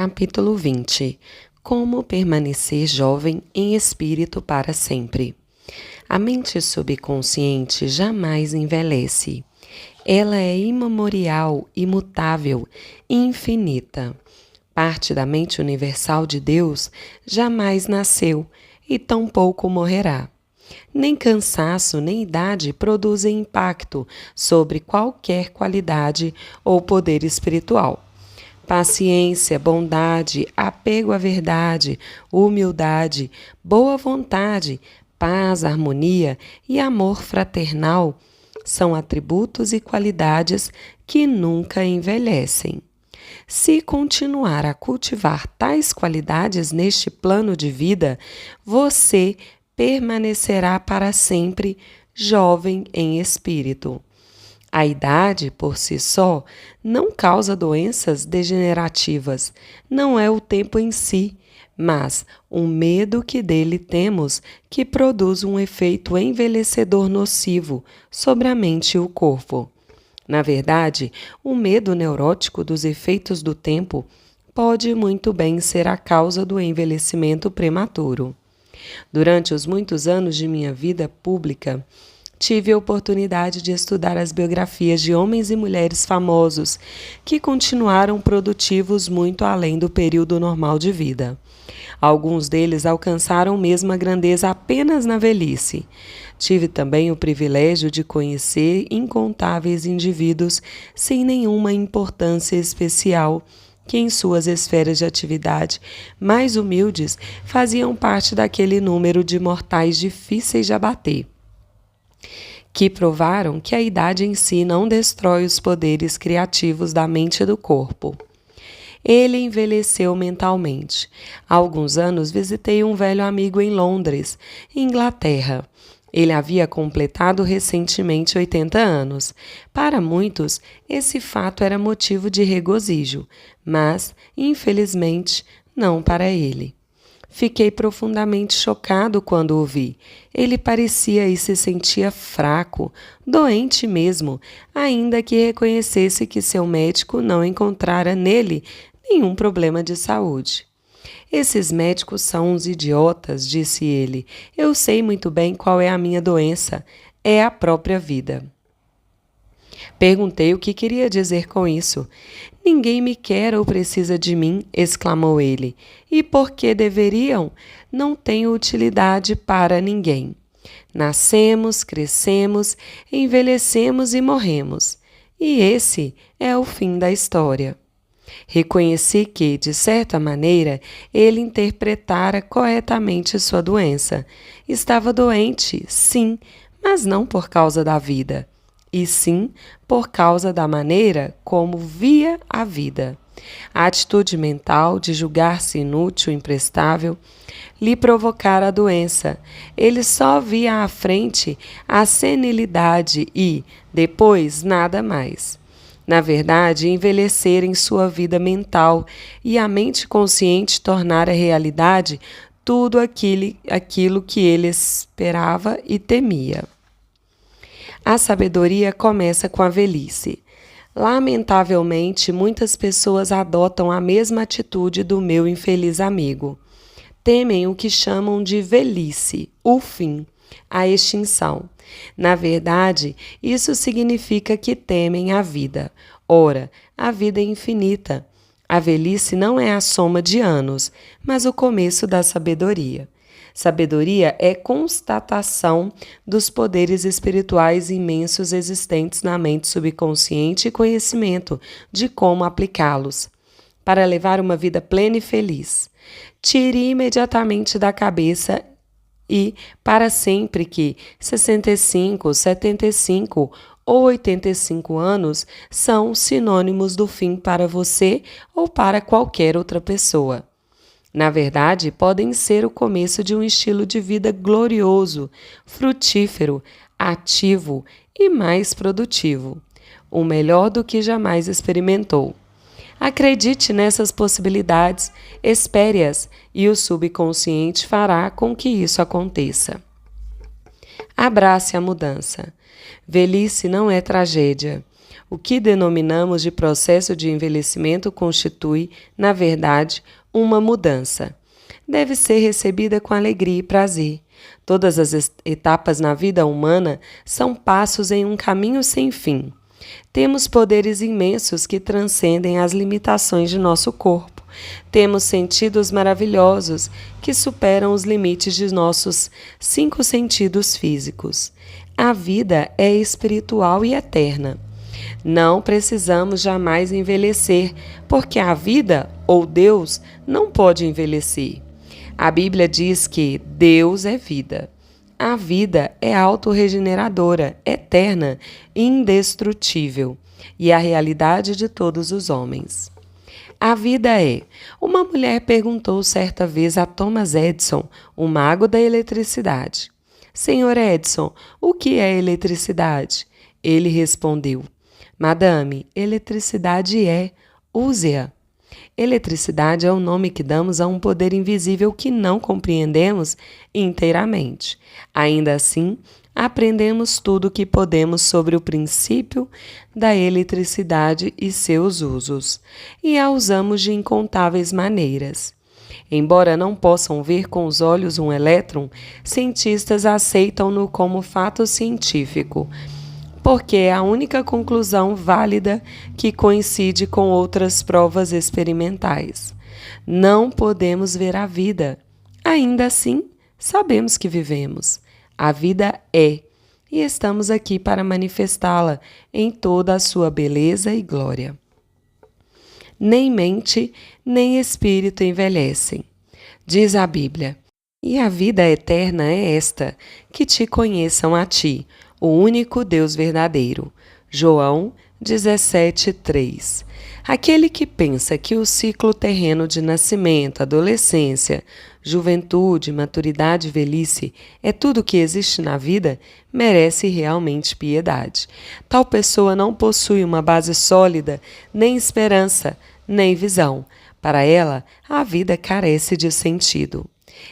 Capítulo 20. Como permanecer jovem em espírito para sempre. A mente subconsciente jamais envelhece. Ela é imemorial, imutável e infinita. Parte da mente universal de Deus jamais nasceu e tampouco morrerá. Nem cansaço nem idade produzem impacto sobre qualquer qualidade ou poder espiritual. Paciência, bondade, apego à verdade, humildade, boa vontade, paz, harmonia e amor fraternal são atributos e qualidades que nunca envelhecem. Se continuar a cultivar tais qualidades neste plano de vida, você permanecerá para sempre jovem em espírito. A idade, por si só, não causa doenças degenerativas, não é o tempo em si, mas o medo que dele temos que produz um efeito envelhecedor nocivo sobre a mente e o corpo. Na verdade, o medo neurótico dos efeitos do tempo pode muito bem ser a causa do envelhecimento prematuro. Durante os muitos anos de minha vida pública, tive a oportunidade de estudar as biografias de homens e mulheres famosos que continuaram produtivos muito além do período normal de vida. Alguns deles alcançaram mesmo a grandeza apenas na velhice. Tive também o privilégio de conhecer incontáveis indivíduos sem nenhuma importância especial, que em suas esferas de atividade mais humildes faziam parte daquele número de mortais difíceis de abater, que provaram que a idade em si não destrói os poderes criativos da mente e do corpo. Ele envelheceu mentalmente. Há alguns anos visitei um velho amigo em Londres, Inglaterra. Ele havia completado recentemente 80 anos. Para muitos, esse fato era motivo de regozijo, mas, infelizmente, não para ele. Fiquei profundamente chocado quando o vi. Ele parecia e se sentia fraco, doente mesmo, ainda que reconhecesse que seu médico não encontrara nele nenhum problema de saúde. Esses médicos são uns idiotas, disse ele. Eu sei muito bem qual é a minha doença. É a própria vida. Perguntei o que queria dizer com isso. Ninguém me quer ou precisa de mim, exclamou ele. E por que deveriam? Não tenho utilidade para ninguém. Nascemos, crescemos, envelhecemos e morremos. E esse é o fim da história. Reconheci que, de certa maneira, ele interpretara corretamente sua doença. Estava doente, sim, mas não por causa da vida, e sim por causa da maneira como via a vida. A atitude mental de julgar-se inútil e imprestável lhe provocara a doença. Ele só via à frente a senilidade e, depois, nada mais. Na verdade, envelhecer em sua vida mental e a mente consciente tornara realidade tudo aquilo que ele esperava e temia. A sabedoria começa com a velhice. Lamentavelmente, muitas pessoas adotam a mesma atitude do meu infeliz amigo. Temem o que chamam de velhice, o fim, a extinção. Na verdade, isso significa que temem a vida. Ora, a vida é infinita. A velhice não é a soma de anos, mas o começo da sabedoria. Sabedoria é constatação dos poderes espirituais imensos existentes na mente subconsciente e conhecimento de como aplicá-los para levar uma vida plena e feliz. Tire imediatamente da cabeça e, para sempre, que 65, 75 ou 85 anos são sinônimos do fim para você ou para qualquer outra pessoa. Na verdade, podem ser o começo de um estilo de vida glorioso, frutífero, ativo e mais produtivo, o melhor do que jamais experimentou. Acredite nessas possibilidades, espere-as e o subconsciente fará com que isso aconteça. Abrace a mudança. Velhice não é tragédia. O que denominamos de processo de envelhecimento constitui, na verdade, uma mudança. Deve ser recebida com alegria e prazer. Todas as etapas na vida humana são passos em um caminho sem fim. Temos poderes imensos que transcendem as limitações de nosso corpo. Temos sentidos maravilhosos que superam os limites de nossos 5 sentidos físicos. A vida é espiritual e eterna. Não precisamos jamais envelhecer, porque a vida, ou Deus, não pode envelhecer. A Bíblia diz que Deus é vida. A vida é autorregeneradora, eterna e indestrutível, e a realidade de todos os homens. A vida é. Uma mulher perguntou certa vez a Thomas Edison, o mago da eletricidade: Senhor Edison, o que é eletricidade? Ele respondeu: Madame, eletricidade é, use-a. Eletricidade é o nome que damos a um poder invisível que não compreendemos inteiramente. Ainda assim, aprendemos tudo o que podemos sobre o princípio da eletricidade e seus usos, e a usamos de incontáveis maneiras. Embora não possam ver com os olhos um elétron, cientistas aceitam-no como fato científico, porque é a única conclusão válida que coincide com outras provas experimentais. Não podemos ver a vida. Ainda assim, sabemos que vivemos. A vida é, e estamos aqui para manifestá-la em toda a sua beleza e glória. Nem mente, nem espírito envelhecem. Diz a Bíblia: e a vida eterna é esta, que te conheçam a ti, o único Deus verdadeiro. João 17:3. Aquele que pensa que o ciclo terreno de nascimento, adolescência, juventude, maturidade e velhice é tudo que existe na vida, merece realmente piedade. Tal pessoa não possui uma base sólida, nem esperança, nem visão. Para ela, a vida carece de sentido.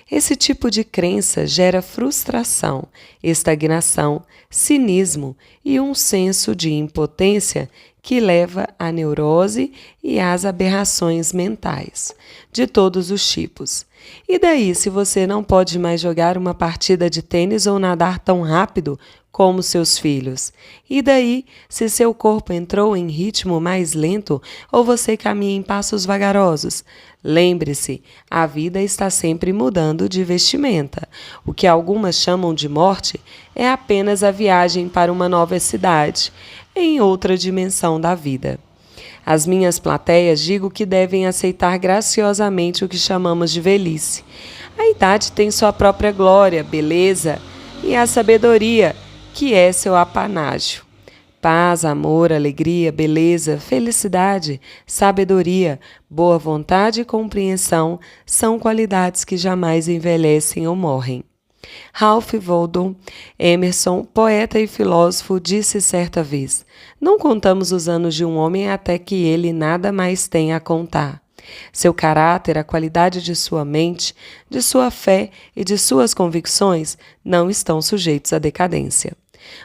Esse tipo de crença gera frustração, estagnação, cinismo e um senso de impotência que leva à neurose e às aberrações mentais, de todos os tipos. E daí, se você não pode mais jogar uma partida de tênis ou nadar tão rápido como seus filhos? E daí, se seu corpo entrou em ritmo mais lento ou você caminha em passos vagarosos? Lembre-se, a vida está sempre mudando de vestimenta. O que algumas chamam de morte é apenas a viagem para uma nova cidade, em outra dimensão da vida. Às minhas plateias digo que devem aceitar graciosamente o que chamamos de velhice. A idade tem sua própria glória, beleza e a sabedoria, que é seu apanágio. Paz, amor, alegria, beleza, felicidade, sabedoria, boa vontade e compreensão são qualidades que jamais envelhecem ou morrem. Ralph Waldo Emerson, poeta e filósofo, disse certa vez: não contamos os anos de um homem até que ele nada mais tenha a contar. Seu caráter, a qualidade de sua mente, de sua fé e de suas convicções não estão sujeitos à decadência.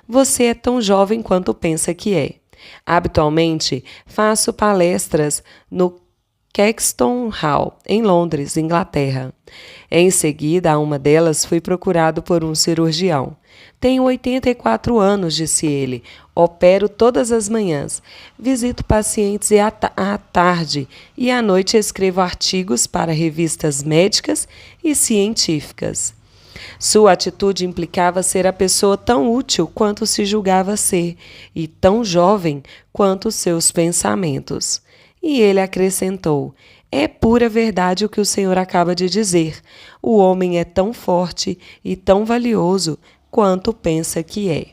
Você é tão jovem quanto pensa que é. Habitualmente, faço palestras no Caxton Hall, em Londres, Inglaterra. Em seguida a uma delas, fui procurado por um cirurgião. Tenho 84 anos, disse ele. Opero todas as manhãs. Visito pacientes à tarde e à noite escrevo artigos para revistas médicas e científicas. Sua atitude implicava ser a pessoa tão útil quanto se julgava ser e tão jovem quanto seus pensamentos. E ele acrescentou: é pura verdade o que o senhor acaba de dizer. O homem é tão forte e tão valioso quanto pensa que é.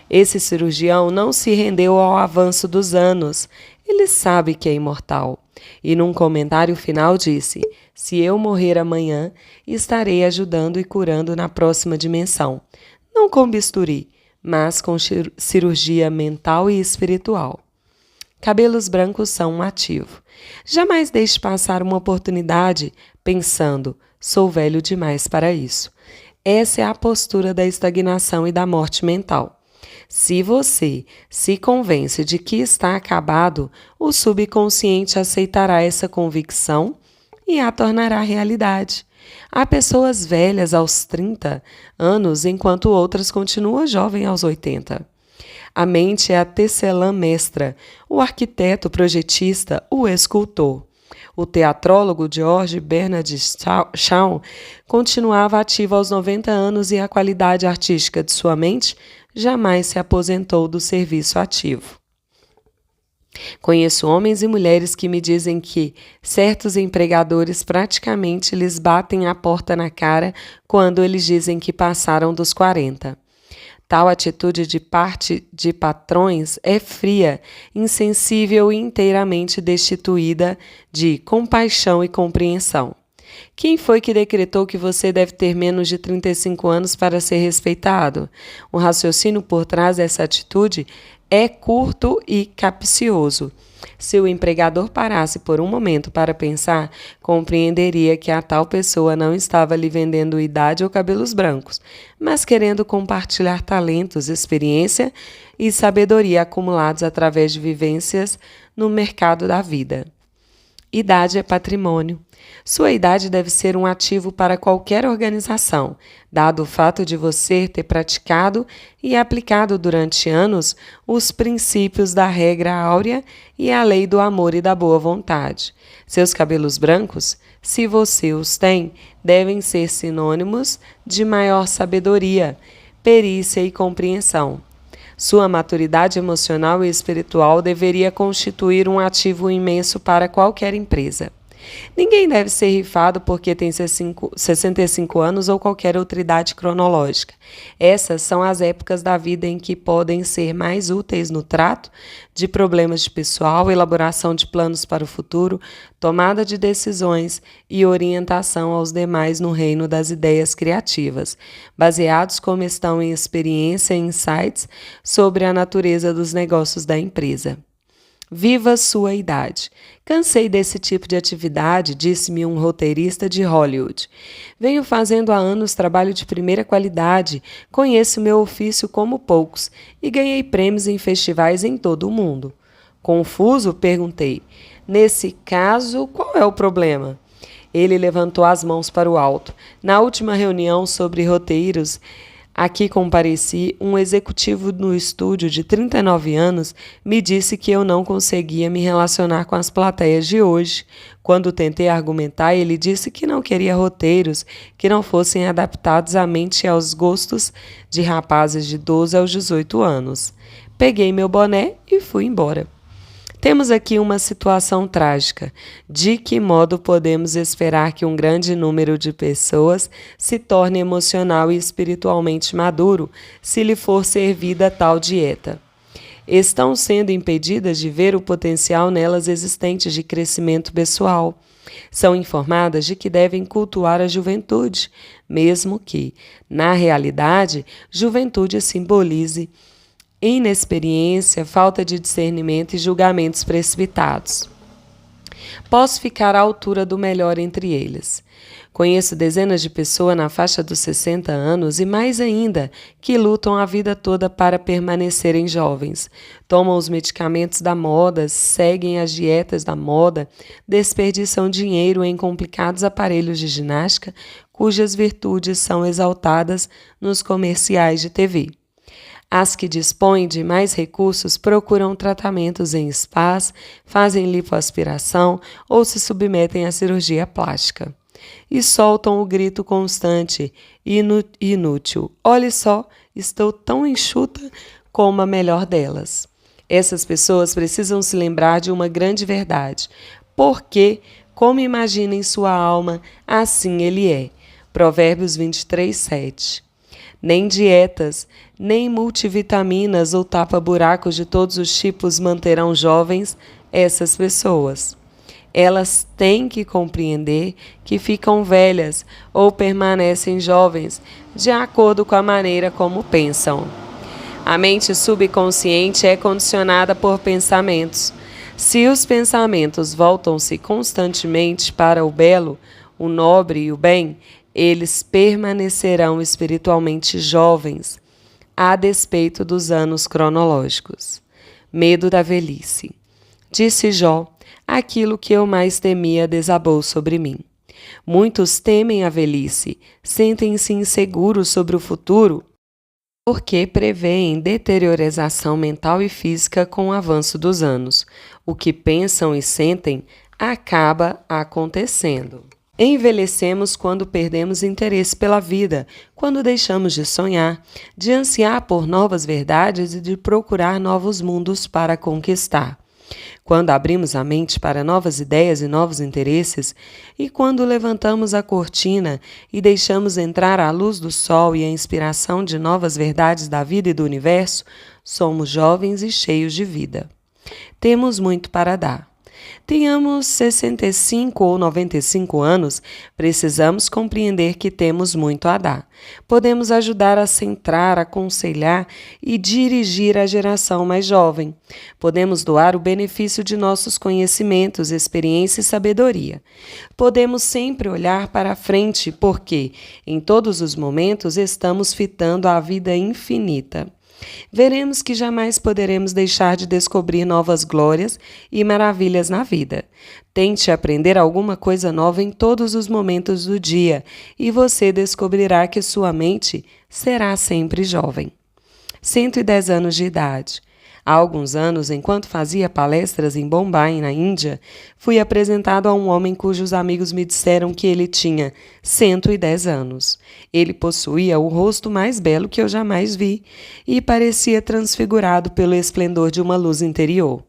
Esse cirurgião não se rendeu ao avanço dos anos. Ele sabe que é imortal. E num comentário final disse: se eu morrer amanhã, estarei ajudando e curando na próxima dimensão. Não com bisturi, mas com cirurgia mental e espiritual. Cabelos brancos são um ativo. Jamais deixe passar uma oportunidade pensando: sou velho demais para isso. Essa é a postura da estagnação e da morte mental. Se você se convence de que está acabado, o subconsciente aceitará essa convicção e a tornará realidade. Há pessoas velhas aos 30 anos, enquanto outras continuam jovens aos 80. A mente é a tecelã mestra, o arquiteto, o projetista, o escultor. O teatrólogo George Bernard Shaw continuava ativo aos 90 anos e a qualidade artística de sua mente jamais se aposentou do serviço ativo. Conheço homens e mulheres que me dizem que certos empregadores praticamente lhes batem a porta na cara quando eles dizem que passaram dos 40. Tal atitude de parte de patrões é fria, insensível e inteiramente destituída de compaixão e compreensão. Quem foi que decretou que você deve ter menos de 35 anos para ser respeitado? O raciocínio por trás dessa atitude é curto e capcioso. Se o empregador parasse por um momento para pensar, compreenderia que a tal pessoa não estava lhe vendendo idade ou cabelos brancos, mas querendo compartilhar talentos, experiência e sabedoria acumulados através de vivências no mercado da vida. Idade é patrimônio. Sua idade deve ser um ativo para qualquer organização, dado o fato de você ter praticado e aplicado durante anos os princípios da regra áurea e a lei do amor e da boa vontade. Seus cabelos brancos, se você os tem, devem ser sinônimos de maior sabedoria, perícia e compreensão. Sua maturidade emocional e espiritual deveria constituir um ativo imenso para qualquer empresa. Ninguém deve ser rifado porque tem 65 anos ou qualquer outra idade cronológica. Essas são as épocas da vida em que podem ser mais úteis no trato de problemas de pessoal, elaboração de planos para o futuro, tomada de decisões e orientação aos demais no reino das ideias criativas, baseados como estão em experiência e insights sobre a natureza dos negócios da empresa. Viva sua idade. Cansei desse tipo de atividade, disse-me um roteirista de Hollywood. Venho fazendo há anos trabalho de primeira qualidade, conheço meu ofício como poucos e ganhei prêmios em festivais em todo o mundo. Confuso, perguntei. Nesse caso, qual é o problema? Ele levantou as mãos para o alto. Na última reunião sobre roteiros, aqui compareci, um executivo no estúdio de 39 anos me disse que eu não conseguia me relacionar com as plateias de hoje. Quando tentei argumentar, ele disse que não queria roteiros que não fossem adaptados à mente e aos gostos de rapazes de 12 aos 18 anos. Peguei meu boné e fui embora. Temos aqui uma situação trágica. De que modo podemos esperar que um grande número de pessoas se torne emocional e espiritualmente maduro se lhe for servida tal dieta? Estão sendo impedidas de ver o potencial nelas existente de crescimento pessoal. São informadas de que devem cultuar a juventude, mesmo que, na realidade, juventude simbolize inexperiência, falta de discernimento e julgamentos precipitados. Posso ficar à altura do melhor entre eles. Conheço dezenas de pessoas na faixa dos 60 anos e mais ainda, que lutam a vida toda para permanecerem jovens. Tomam os medicamentos da moda, seguem as dietas da moda, desperdiçam dinheiro em complicados aparelhos de ginástica, cujas virtudes são exaltadas nos comerciais de TV. As que dispõem de mais recursos procuram tratamentos em spas, fazem lipoaspiração ou se submetem à cirurgia plástica. E soltam o grito constante, inútil. Olhe só, estou tão enxuta como a melhor delas. Essas pessoas precisam se lembrar de uma grande verdade. Porque, como imagina em sua alma, assim ele é. Provérbios 23, 7. Nem dietas, nem multivitaminas ou tapa-buracos de todos os tipos manterão jovens essas pessoas. Elas têm que compreender que ficam velhas ou permanecem jovens de acordo com a maneira como pensam. A mente subconsciente é condicionada por pensamentos. Se os pensamentos voltam-se constantemente para o belo, o nobre e o bem, eles permanecerão espiritualmente jovens. a despeito dos anos cronológicos. Medo da velhice. Disse Jó, aquilo que eu mais temia desabou sobre mim. Muitos temem a velhice, sentem-se inseguros sobre o futuro, porque prevêem deteriorização mental e física com o avanço dos anos. O que pensam e sentem acaba acontecendo. Envelhecemos quando perdemos interesse pela vida, quando deixamos de sonhar, de ansiar por novas verdades e de procurar novos mundos para conquistar. Quando abrimos a mente para novas ideias e novos interesses, e quando levantamos a cortina e deixamos entrar a luz do sol e a inspiração de novas verdades da vida e do universo, somos jovens e cheios de vida. Temos muito para dar. Tenhamos 65 ou 95 anos, precisamos compreender que temos muito a dar. Podemos ajudar a centrar, aconselhar e dirigir a geração mais jovem. Podemos doar o benefício de nossos conhecimentos, experiência e sabedoria. Podemos sempre olhar para a frente porque, em todos os momentos, estamos fitando a vida infinita. Veremos que jamais poderemos deixar de descobrir novas glórias e maravilhas na vida. Tente aprender alguma coisa nova em todos os momentos do dia e você descobrirá que sua mente será sempre jovem. 110 anos de idade. Há alguns anos, enquanto fazia palestras em Bombay, na Índia, fui apresentado a um homem cujos amigos me disseram que ele tinha 110 anos. Ele possuía o rosto mais belo que eu jamais vi e parecia transfigurado pelo esplendor de uma luz interior.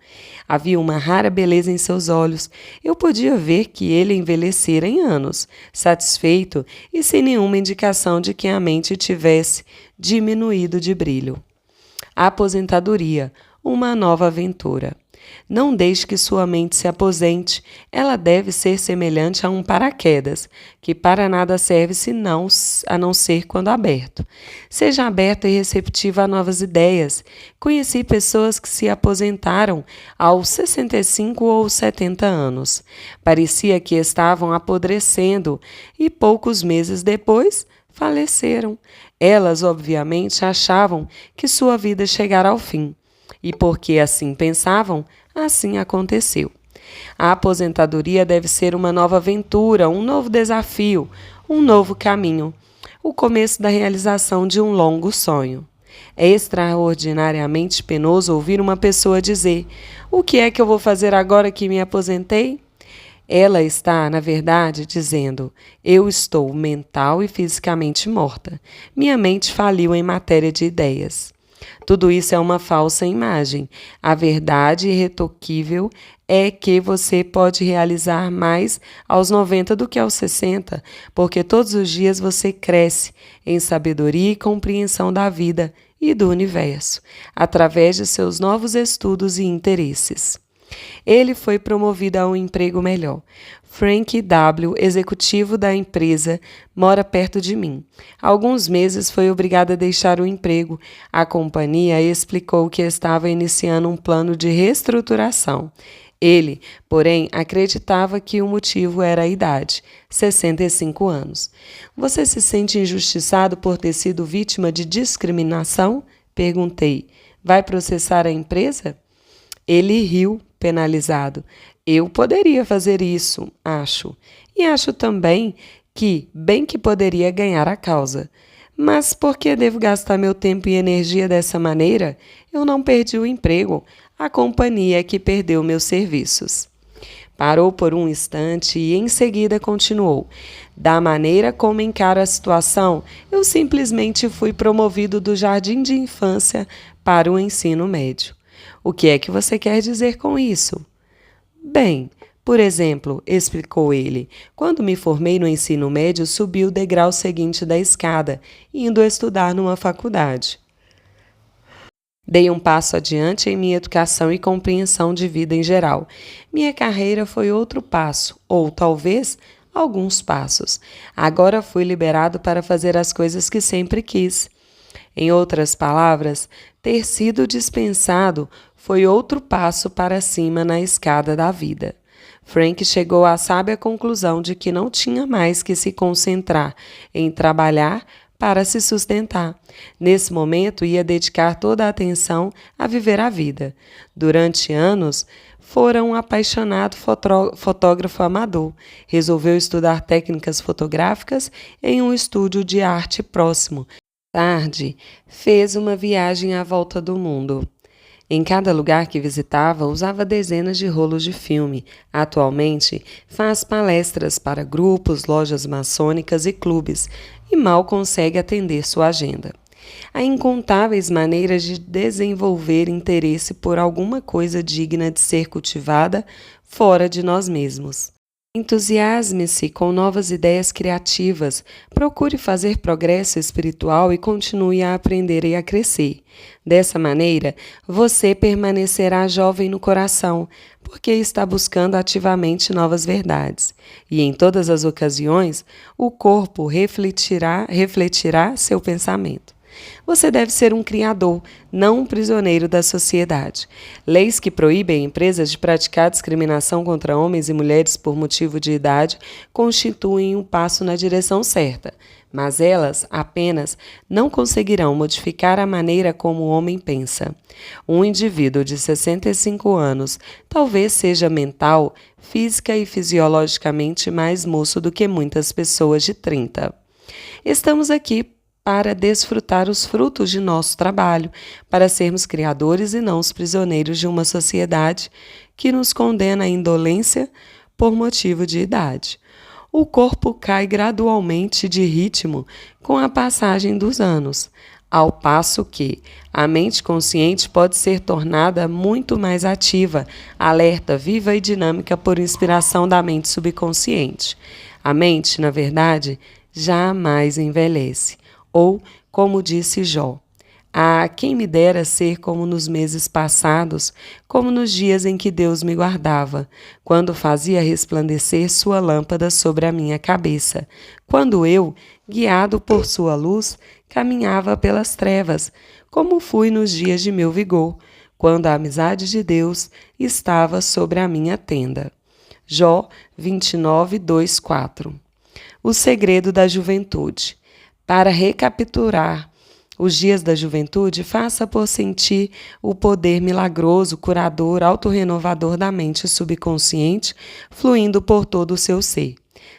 Havia uma rara beleza em seus olhos. Eu podia ver que ele envelhecera em anos, satisfeito e sem nenhuma indicação de que a mente tivesse diminuído de brilho. A aposentadoria, uma nova aventura. Não deixe que sua mente se aposente, ela deve ser semelhante a um paraquedas, que para nada serve a não ser quando aberto. Seja aberta e receptiva a novas ideias. Conheci pessoas que se aposentaram aos 65 ou 70 anos. Parecia que estavam apodrecendo e poucos meses depois faleceram. Elas, obviamente, achavam que sua vida chegara ao fim. E porque assim pensavam, assim aconteceu. A aposentadoria deve ser uma nova aventura, um novo desafio, um novo caminho, o começo da realização de um longo sonho. É extraordinariamente penoso ouvir uma pessoa dizer: "O que é que eu vou fazer agora que me aposentei?" Ela está, na verdade, dizendo: eu estou mental e fisicamente morta. Minha mente faliu em matéria de ideias. Tudo isso é uma falsa imagem. A verdade irretocável é que você pode realizar mais aos 90 do que aos 60, porque todos os dias você cresce em sabedoria e compreensão da vida e do universo, através de seus novos estudos e interesses. Ele foi promovido a um emprego melhor. Frank W., executivo da empresa, mora perto de mim. Há alguns meses foi obrigado a deixar o emprego. A companhia explicou que estava iniciando um plano de reestruturação. Ele, porém, acreditava que o motivo era a idade, 65 anos. Você se sente injustiçado por ter sido vítima de discriminação? Perguntei. Vai processar a empresa? Ele riu, penalizado. Eu poderia fazer isso, acho. E acho também que, bem que poderia ganhar a causa. Mas por que devo gastar meu tempo e energia dessa maneira? Eu não perdi o emprego. A companhia é que perdeu meus serviços. Parou por um instante e em seguida continuou. Da maneira como encaro a situação, eu simplesmente fui promovido do jardim de infância para o ensino médio. O que é que você quer dizer com isso? Bem, por exemplo, explicou ele, quando me formei no ensino médio, subi o degrau seguinte da escada, indo estudar numa faculdade. Dei um passo adiante em minha educação e compreensão de vida em geral. Minha carreira foi outro passo, ou talvez alguns passos. Agora fui liberado para fazer as coisas que sempre quis. Em outras palavras, ter sido dispensado foi outro passo para cima na escada da vida. Frank chegou à sábia conclusão de que não tinha mais que se concentrar em trabalhar para se sustentar. Nesse momento, ia dedicar toda a atenção a viver a vida. Durante anos, fora um apaixonado fotógrafo amador. Resolveu estudar técnicas fotográficas em um estúdio de arte próximo. Tarde, fez uma viagem à volta do mundo. Em cada lugar que visitava, usava dezenas de rolos de filme. Atualmente, faz palestras para grupos, lojas maçônicas e clubes e mal consegue atender sua agenda. Há incontáveis maneiras de desenvolver interesse por alguma coisa digna de ser cultivada fora de nós mesmos. Entusiasme-se com novas ideias criativas, procure fazer progresso espiritual e continue a aprender e a crescer. Dessa maneira, você permanecerá jovem no coração, porque está buscando ativamente novas verdades. E em todas as ocasiões, o corpo refletirá seu pensamento. Você deve ser um criador, não um prisioneiro da sociedade. Leis que proíbem empresas de praticar discriminação contra homens e mulheres por motivo de idade constituem um passo na direção certa, mas elas apenas não conseguirão modificar a maneira como o homem pensa. Um indivíduo de 65 anos talvez seja mental, física e fisiologicamente mais moço do que muitas pessoas de 30. Estamos aqui para desfrutar os frutos de nosso trabalho, para sermos criadores e não os prisioneiros de uma sociedade que nos condena à indolência por motivo de idade. O corpo cai gradualmente de ritmo com a passagem dos anos, ao passo que a mente consciente pode ser tornada muito mais ativa, alerta, viva e dinâmica por inspiração da mente subconsciente. A mente, na verdade, jamais envelhece. Ou, como disse Jó, quem me dera ser como nos meses passados, como nos dias em que Deus me guardava, quando fazia resplandecer sua lâmpada sobre a minha cabeça, quando eu, guiado por sua luz, caminhava pelas trevas, como fui nos dias de meu vigor, quando a amizade de Deus estava sobre a minha tenda. Jó 29, 2, 4. O segredo da juventude. Para recapturar os dias da juventude, faça por sentir o poder milagroso, curador, autorrenovador da mente subconsciente, fluindo por todo o seu ser.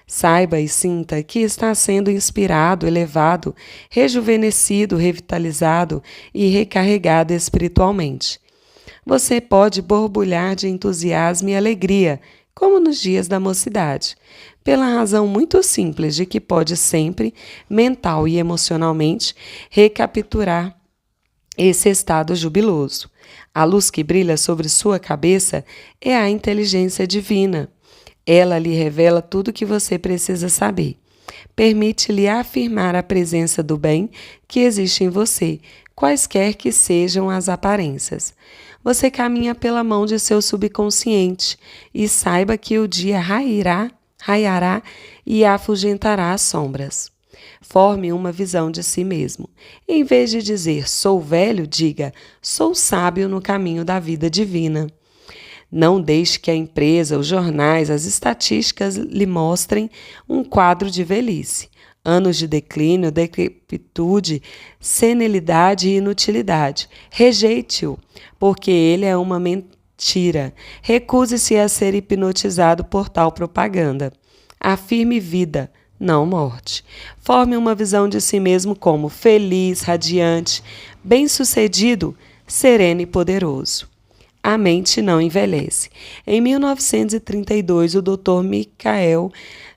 Saiba e sinta que está sendo inspirado, elevado, rejuvenescido, revitalizado e recarregado espiritualmente. Você pode borbulhar de entusiasmo e alegria, como nos dias da mocidade, pela razão muito simples de que pode sempre, mental e emocionalmente, recapturar esse estado jubiloso. A luz que brilha sobre sua cabeça é a inteligência divina. Ela lhe revela tudo o que você precisa saber. Permite-lhe afirmar a presença do bem que existe em você, quaisquer que sejam as aparências. Você caminha pela mão de seu subconsciente e saiba que o dia raiará e afugentará as sombras. Forme uma visão de si mesmo. Em vez de dizer sou velho, diga sou sábio no caminho da vida divina. Não deixe que a empresa, os jornais, as estatísticas lhe mostrem um quadro de velhice. Anos de declínio, decrepitude, senilidade e inutilidade. Rejeite-o, porque ele é uma mentira. Recuse-se a ser hipnotizado por tal propaganda. Afirme vida, não morte. Forme uma visão de si mesmo como feliz, radiante, bem-sucedido, sereno e poderoso. A mente não envelhece. Em 1932, o Dr. Michael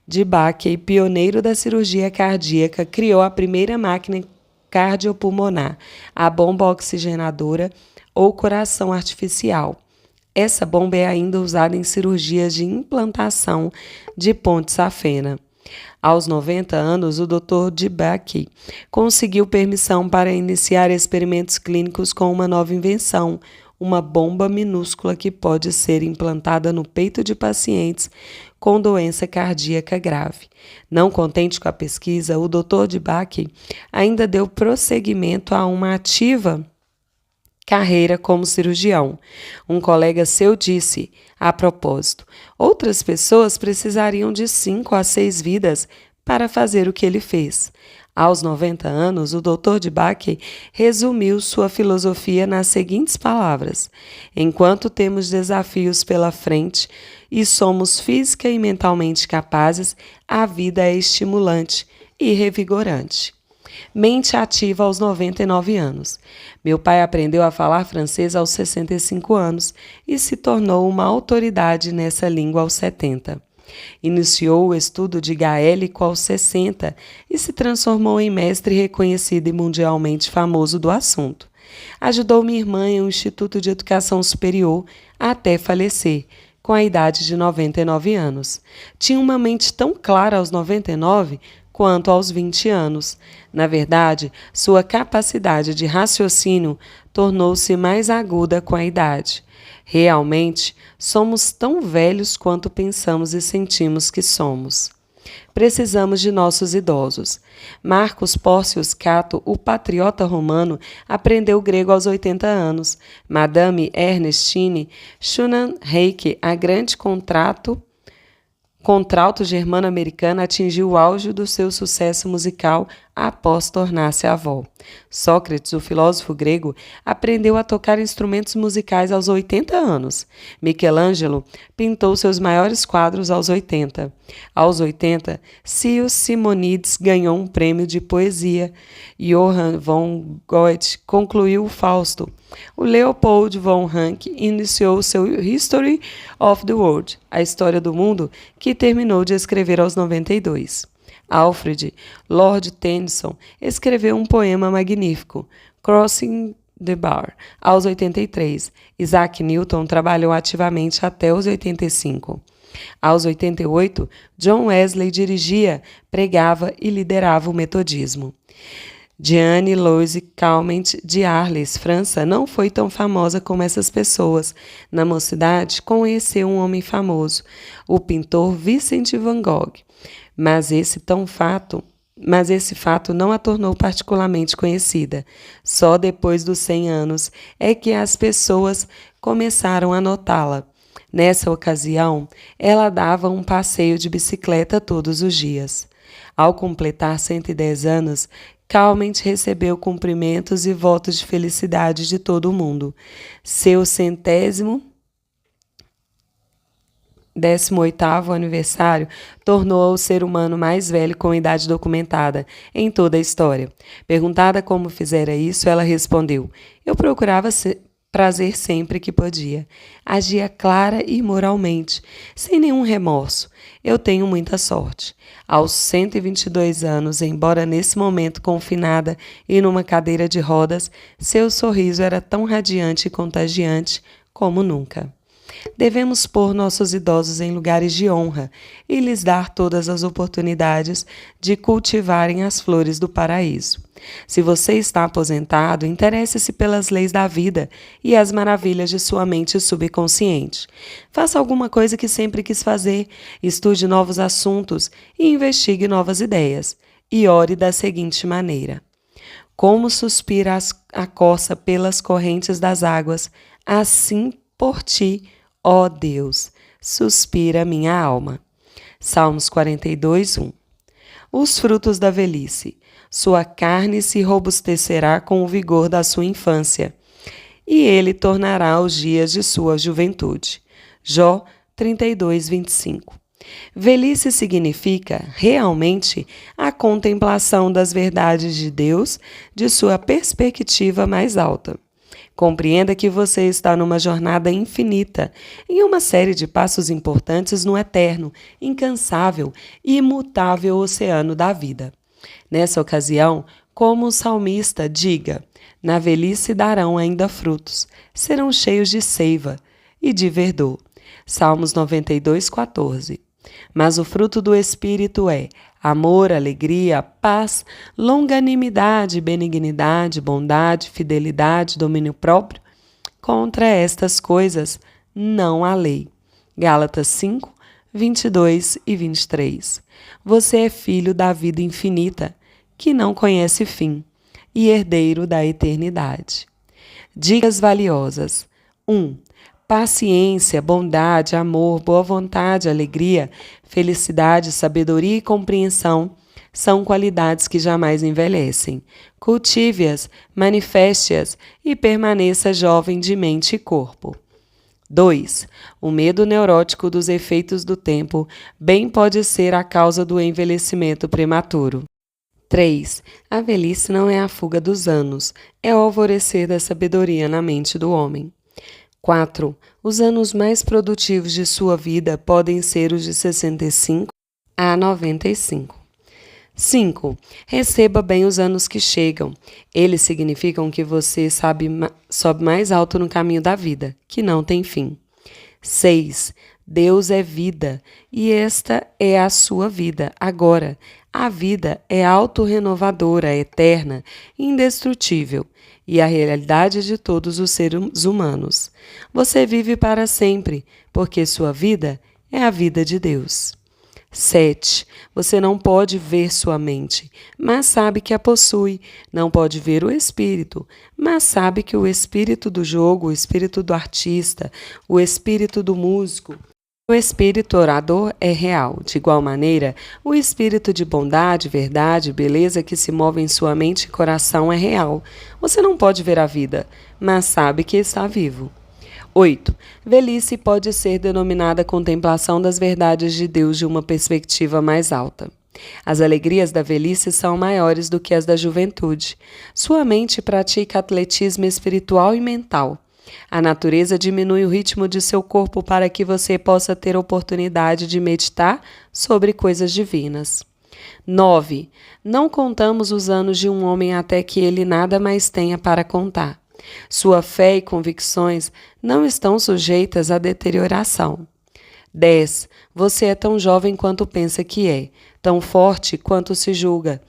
de Backe, pioneiro da cirurgia cardíaca, criou a primeira máquina cardiopulmonar, a bomba oxigenadora ou coração artificial. Essa bomba é ainda usada em cirurgias de implantação de ponte safena. Aos 90 anos, o Dr. de Backe conseguiu permissão para iniciar experimentos clínicos com uma nova invenção, uma bomba minúscula que pode ser implantada no peito de pacientes com doença cardíaca grave. Não contente com a pesquisa, o Dr. de Backe ainda deu prosseguimento a uma ativa carreira como cirurgião. Um colega seu disse, a propósito, outras pessoas precisariam de 5 a 6 vidas para fazer o que ele fez. Aos 90 anos, o Dr. de Backey resumiu sua filosofia nas seguintes palavras: enquanto temos desafios pela frente e somos física e mentalmente capazes, a vida é estimulante e revigorante. Mente ativa aos 99 anos. Meu pai aprendeu a falar francês aos 65 anos e se tornou uma autoridade nessa língua aos 70. Iniciou o estudo de gaélico aos 60 e se transformou em mestre reconhecido e mundialmente famoso do assunto. Ajudou minha irmã em um instituto de educação superior até falecer, com a idade de 99 anos. Tinha uma mente tão clara aos 99 quanto aos 20 anos. Na verdade, sua capacidade de raciocínio tornou-se mais aguda com a idade. Realmente, somos tão velhos quanto pensamos e sentimos que somos. Precisamos de nossos idosos. Marcos Pórcios Cato, o patriota romano, aprendeu grego aos 80 anos. Madame Ernestine Schumann Heike, a grande contralto germano-americana, atingiu o auge do seu sucesso musical após tornar-se avó. Sócrates, o filósofo grego, aprendeu a tocar instrumentos musicais aos 80 anos. Michelangelo pintou seus maiores quadros aos 80. Aos 80, Cius Simonides ganhou um prêmio de poesia. Johann von Goethe concluiu o Fausto. O Leopold von Ranke iniciou seu History of the World, a história do mundo, que terminou de escrever aos 92. Alfred Lord Tennyson escreveu um poema magnífico, Crossing the Bar, aos 83. Isaac Newton trabalhou ativamente até os 85. Aos 88, John Wesley dirigia, pregava e liderava o metodismo. Jeanne-Louise Calment de Arles, França, não foi tão famosa como essas pessoas. Na mocidade, conheceu um homem famoso, o pintor Vincent van Gogh. Mas esse fato não a tornou particularmente conhecida. Só depois dos 100 anos é que as pessoas começaram a notá-la. Nessa ocasião, ela dava um passeio de bicicleta todos os dias. Ao completar 110 anos, Calment recebeu cumprimentos e votos de felicidade de todo o mundo. Seu 118º aniversário tornou-a o ser humano mais velho com idade documentada em toda a história. Perguntada como fizera isso, ela respondeu: eu procurava prazer sempre que podia. Agia clara e moralmente, sem nenhum remorso. Eu tenho muita sorte. Aos 122 anos, embora nesse momento confinada e numa cadeira de rodas, seu sorriso era tão radiante e contagiante como nunca. Devemos pôr nossos idosos em lugares de honra e lhes dar todas as oportunidades de cultivarem as flores do paraíso. Se você está aposentado, interesse-se pelas leis da vida e as maravilhas de sua mente subconsciente. Faça alguma coisa que sempre quis fazer, estude novos assuntos e investigue novas ideias. E ore da seguinte maneira: como suspira a corça pelas correntes das águas, assim por ti, ó Deus, suspira minha alma. Salmos 42, 1. Os frutos da velhice. Sua carne se robustecerá com o vigor da sua infância, e ele tornará os dias de sua juventude. Jó 32, 25. Velhice significa, realmente, a contemplação das verdades de Deus de sua perspectiva mais alta. Compreenda que você está numa jornada infinita, em uma série de passos importantes no eterno, incansável e imutável oceano da vida. Nessa ocasião, como o salmista, diga: na velhice darão ainda frutos, serão cheios de seiva e de verdor. Salmos 92, 14. Mas o fruto do Espírito é amor, alegria, paz, longanimidade, benignidade, bondade, fidelidade, domínio próprio. Contra estas coisas não há lei. Gálatas 5, 22 e 23. Você é filho da vida infinita, que não conhece fim, e herdeiro da eternidade. Dicas valiosas. 1. Paciência, bondade, amor, boa vontade, alegria, felicidade, sabedoria e compreensão são qualidades que jamais envelhecem. Cultive-as, manifeste-as e permaneça jovem de mente e corpo. 2. O medo neurótico dos efeitos do tempo bem pode ser a causa do envelhecimento prematuro. 3. A velhice não é a fuga dos anos, é o alvorecer da sabedoria na mente do homem. 4. Os anos mais produtivos de sua vida podem ser os de 65 a 95. 5. Receba bem os anos que chegam. Eles significam que você sobe mais alto no caminho da vida, que não tem fim. 6. Deus é vida, e esta é a sua vida, agora. A vida é autorrenovadora, eterna, indestrutível, e a realidade de todos os seres humanos. Você vive para sempre, porque sua vida é a vida de Deus. 7. Você não pode ver sua mente, mas sabe que a possui. Não pode ver o espírito, mas sabe que o espírito do jogo, o espírito do artista, o espírito do músico, o espírito orador é real. De igual maneira, o espírito de bondade, verdade, beleza que se move em sua mente e coração é real. Você não pode ver a vida, mas sabe que está vivo. 8. Velhice pode ser denominada contemplação das verdades de Deus de uma perspectiva mais alta. As alegrias da velhice são maiores do que as da juventude. Sua mente pratica atletismo espiritual e mental. A natureza diminui o ritmo de seu corpo para que você possa ter oportunidade de meditar sobre coisas divinas. 9. Não contamos os anos de um homem até que ele nada mais tenha para contar. Sua fé e convicções não estão sujeitas à deterioração. 10. Você é tão jovem quanto pensa que é, tão forte quanto se julga,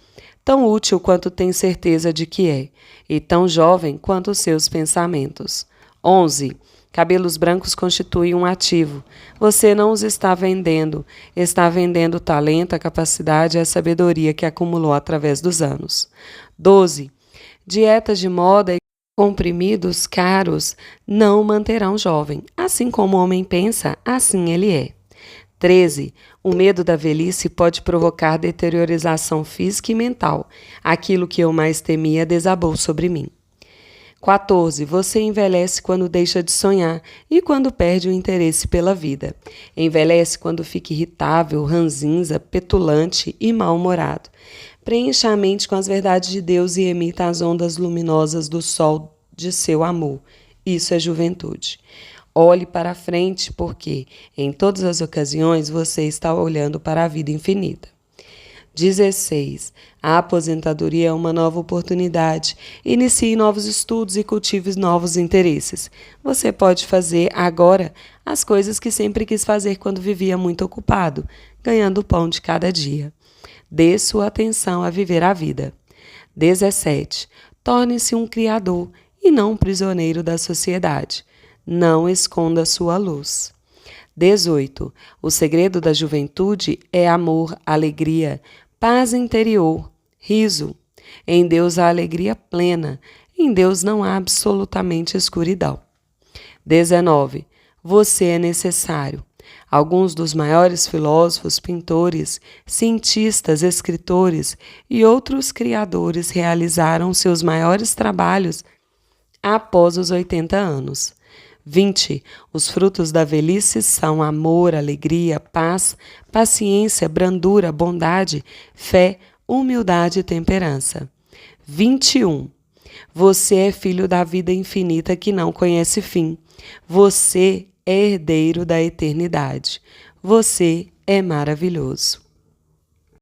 tão útil quanto tem certeza de que é, e tão jovem quanto seus pensamentos. 11. Cabelos brancos constituem um ativo. Você não os está vendendo o talento, a capacidade e a sabedoria que acumulou através dos anos. 12. Dietas de moda e comprimidos caros não o manterão jovem. Assim como o homem pensa, assim ele é. 13. O medo da velhice pode provocar deteriorização física e mental. Aquilo que eu mais temia desabou sobre mim. 14. Você envelhece quando deixa de sonhar e quando perde o interesse pela vida. Envelhece quando fica irritável, ranzinza, petulante e mal-humorado. Preencha a mente com as verdades de Deus e emita as ondas luminosas do sol de seu amor. Isso é juventude. Olhe para frente, porque em todas as ocasiões você está olhando para a vida infinita. 16. A aposentadoria é uma nova oportunidade. Inicie novos estudos e cultive novos interesses. Você pode fazer agora as coisas que sempre quis fazer quando vivia muito ocupado, ganhando o pão de cada dia. Dê sua atenção a viver a vida. 17. Torne-se um criador e não um prisioneiro da sociedade. Não esconda sua luz. 18. O segredo da juventude é amor, alegria, paz interior, riso. Em Deus há alegria plena. Em Deus não há absolutamente escuridão. 19. Você é necessário. Alguns dos maiores filósofos, pintores, cientistas, escritores e outros criadores realizaram seus maiores trabalhos após os 80 anos. 20. Os frutos da velhice são amor, alegria, paz, paciência, brandura, bondade, fé, humildade e temperança. 21. Você é filho da vida infinita que não conhece fim. Você é herdeiro da eternidade. Você é maravilhoso.